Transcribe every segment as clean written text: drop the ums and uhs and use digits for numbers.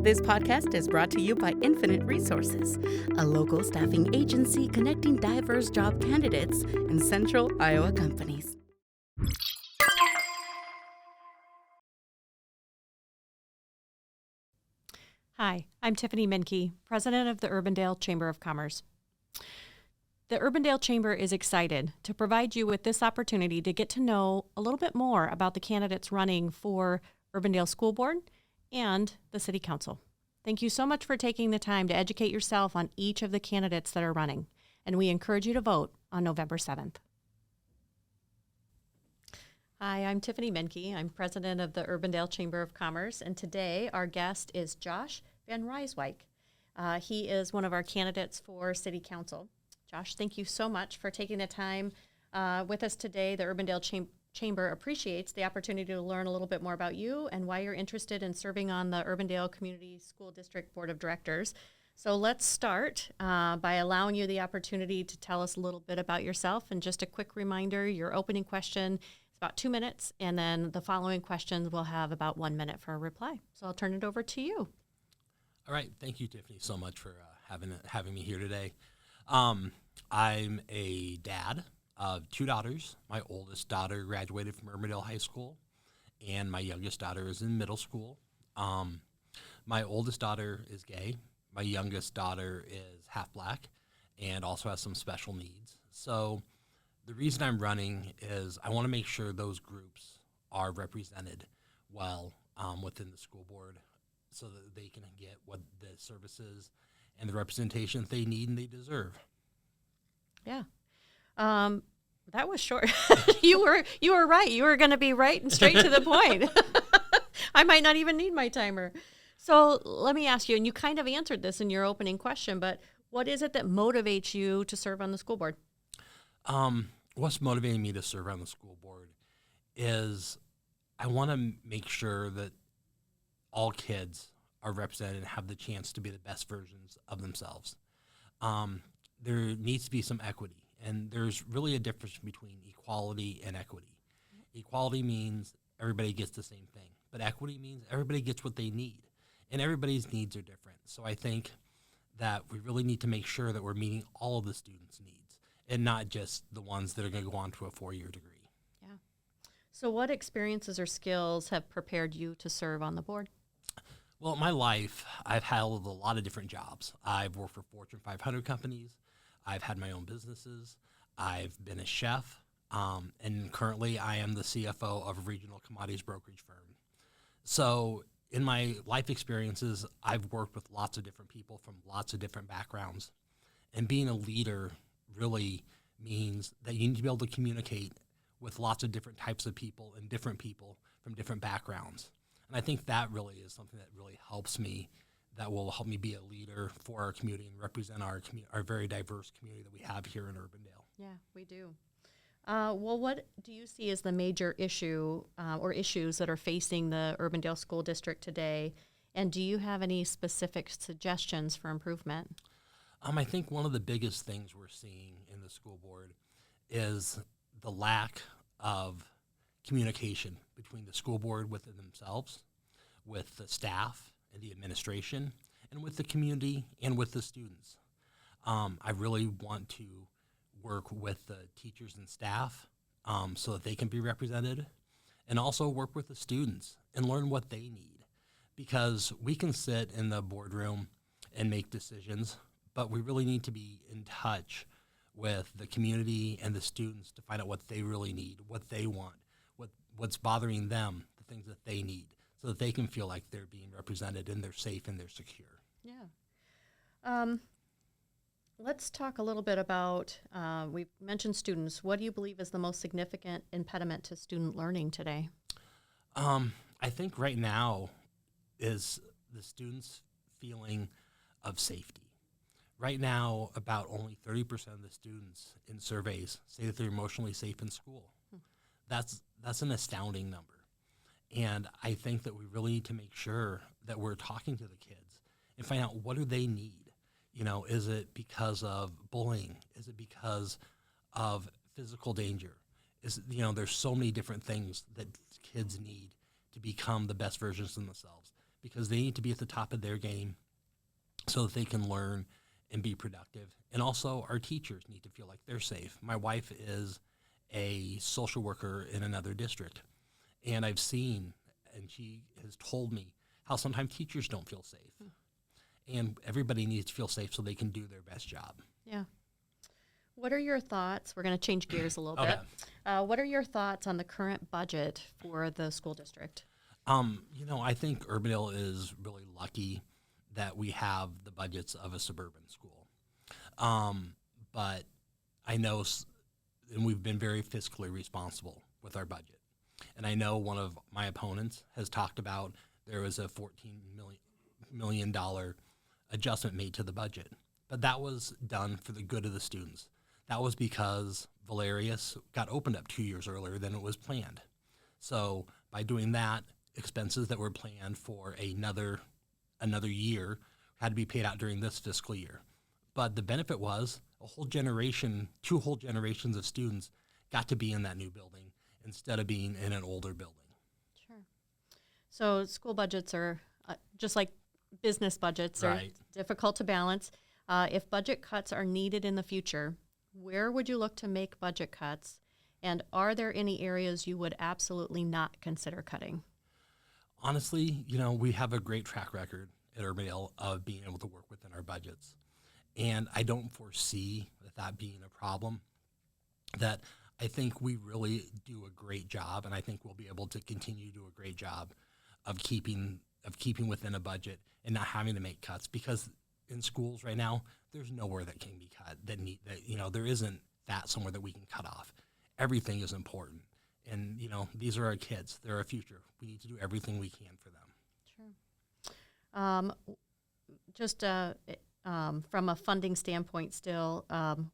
This podcast is brought to you by Infinite Resources, a local staffing agency connecting diverse job candidates in central Iowa companies. Hi, I'm Tiffany Menke, president of the Urbandale Chamber of Commerce. The Urbandale Chamber is excited to provide you with this opportunity to get to know a little bit more about the candidates running for Urbandale School Board and the City Council. Thank you so much for taking the time to educate yourself on each of the candidates that are running, and we encourage you to vote on November 7th. Hi, I'm Tiffany Menke. I'm president of the Urbandale Chamber of Commerce, and today our guest is Josh Van Ryswyk. He is one of our candidates for City Council. Josh, thank you so much for taking the time with us today. The Urbandale Chamber appreciates the opportunity to learn a little bit more about you and why you're interested in serving on the Urbandale Community School District Board of Directors. So let's start by allowing you the opportunity to tell us a little bit about yourself. And just a quick reminder, your opening question is about 2 minutes, and then the following questions will have about 1 minute for a reply. So I'll turn it over to you. All right. Thank you, Tiffany, so much for having me here today. I'm a dad of 2 daughters. My oldest daughter graduated from Urbandale High School, and my youngest daughter is in middle school. My oldest daughter is gay. My youngest daughter is half black and also has some special needs. So the reason I'm running is I want to make sure those groups are represented well within the school board so that they can get what the services and the representation that they need and they deserve. Yeah. That was short. You were right. You were going to be right and straight to the point. I might not even need my timer. So let me ask you, and you kind of answered this in your opening question, but what is it that motivates you to serve on the school board? What's motivating me to serve on the school board is I want to make sure that all kids are represented and have the chance to be the best versions of themselves. There needs to be some equity. And there's really a difference between equality and equity. Equality means everybody gets the same thing, but equity means everybody gets what they need, and everybody's needs are different. So I think that we really need to make sure that we're meeting all of the students' needs and not just the ones that are going to go on to a 4-year degree. Yeah. So what experiences or skills have prepared you to serve on the board? Well, in my life, I've held a lot of different jobs. I've worked for Fortune 500 companies. I've had my own businesses. I've been a chef, and currently I am the CFO of a regional commodities brokerage firm. So in my life experiences, I've worked with lots of different people from lots of different backgrounds. And being a leader really means that you need to be able to communicate with lots of different types of people and different people from different backgrounds. And I think that really is something that really helps me, that will help me be a leader for our community and represent our very diverse community that we have here in Urbandale. Yeah, we do. Well, what do you see as the major issue or issues that are facing the Urbandale School District today? And do you have any specific suggestions for improvement? I think one of the biggest things we're seeing in the school board is the lack of communication between the school board within themselves, with the staff, and the administration, and with the community and with the students. I really want to work with the teachers and staff so that they can be represented, and also work with the students and learn what they need. Because we can sit in the boardroom and make decisions, but we really need to be in touch with the community and the students to find out what they really need, what they want, what's bothering them, the things that they need, so that they can feel like they're being represented and they're safe and they're secure. Yeah. Let's talk a little bit about, we've mentioned students. What do you believe is the most significant impediment to student learning today? I think right now is the students' feeling of safety. Right now, about only 30% of the students in surveys say that they're emotionally safe in school. That's an astounding number. And I think that we really need to make sure that we're talking to the kids and find out what do they need. You know, is it because of bullying? Is it because of physical danger? There's so many different things that kids need to become the best versions of themselves. because they need to be at the top of their game so that they can learn and be productive. And also our teachers need to feel like they're safe. My wife is a social worker in another district, and I've seen, and she has told me how sometimes teachers don't feel safe. And everybody needs to feel safe so they can do their best job. Yeah. What are your thoughts? We're going to change gears a little Okay. bit. What are your thoughts on the current budget for the school district? I think Urbandale is really lucky that we have the budgets of a suburban school. But I know, and we've been very fiscally responsible with our budget. And I know one of my opponents has talked about there was a $14 million adjustment made to the budget. But that was done for the good of the students. That was because Valerius got opened up 2 years earlier than it was planned. So by doing that, expenses that were planned for another year had to be paid out during this fiscal year. But the benefit was a whole generation, 2 whole generations of students got to be in that new building instead of being in an older building. Sure. So school budgets are just like business budgets, are difficult to balance. If budget cuts are needed in the future, where would you look to make budget cuts? And are there any areas you would absolutely not consider cutting? Honestly, we have a great track record at Urbandale of being able to work within our budgets. And I don't foresee that being a problem. That I think we really do a great job, and I think we'll be able to continue to do a great job of keeping within a budget and not having to make cuts, because in schools right now, there's nowhere that can be cut there isn't that somewhere that we can cut off. Everything is important. And, these are our kids. They're our future. We need to do everything we can for them. Sure. From a funding standpoint still,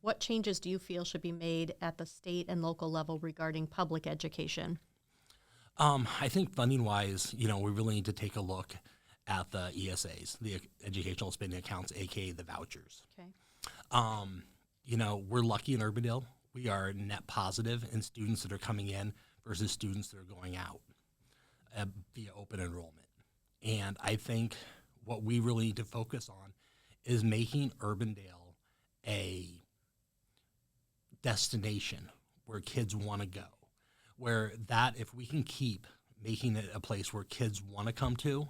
what changes do you feel should be made at the state and local level regarding public education? I think funding-wise, we really need to take a look at the ESAs, the educational spending accounts, aka the vouchers. Okay. We're lucky in Urbandale. We are net positive in students that are coming in versus students that are going out via open enrollment. And I think what we really need to focus on is making Urbandale a destination where kids want to go. Where that, if we can keep making it a place where kids want to come to,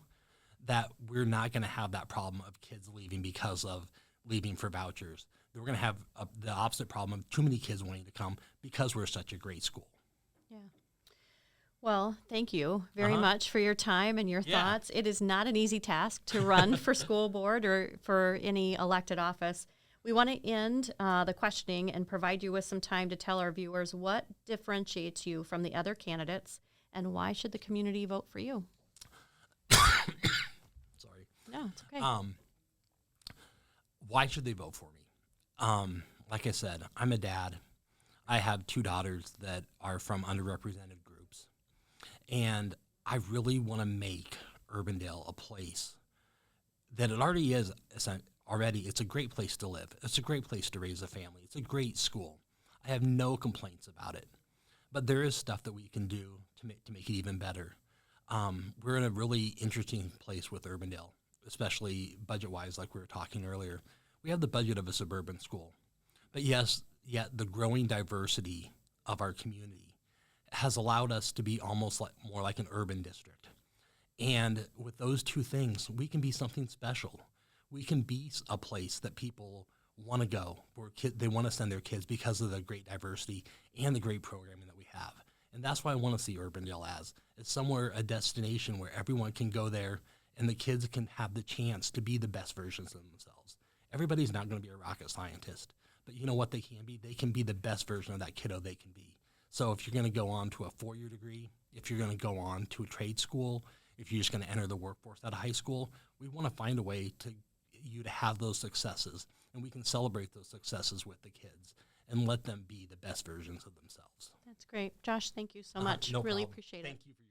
that we're not going to have that problem of kids leaving because of leaving for vouchers. We're going to have the opposite problem of too many kids wanting to come because we're such a great school. Yeah. Well, thank you very much for your time and your thoughts. It is not an easy task to run for school board or for any elected office. We want to end the questioning and provide you with some time to tell our viewers what differentiates you from the other candidates and why should the community vote for you? Sorry. No, it's okay. Why should they vote for me? Like I said, I'm a dad. I have 2 daughters that are from underrepresented groups. And I really want to make Urbandale a place that it already is. It's a great place to live. It's a great place to raise a family. It's a great school. I have no complaints about it. But there is stuff that we can do to make it even better. We're in a really interesting place with Urbandale, especially budget-wise, like we were talking earlier. We have the budget of a suburban school. But yet the growing diversity of our community has allowed us to be almost more like an urban district. And with those 2 things, we can be something special. We can be a place that people want to go, where they want to send their kids because of the great diversity and the great programming that we have. And that's why I want to see Urbandale as. It's somewhere, a destination where everyone can go there and the kids can have the chance to be the best versions of themselves. Everybody's not going to be a rocket scientist, but you know what they can be? They can be the best version of that kiddo they can be. So if you're going to go on to a 4-year degree, if you're going to go on to a trade school, if you're just going to enter the workforce out of high school, we want to find a way to you to have those successes, and we can celebrate those successes with the kids and let them be the best versions of themselves. That's great. Josh, thank you so much. No really problem. appreciate it. Thank you for your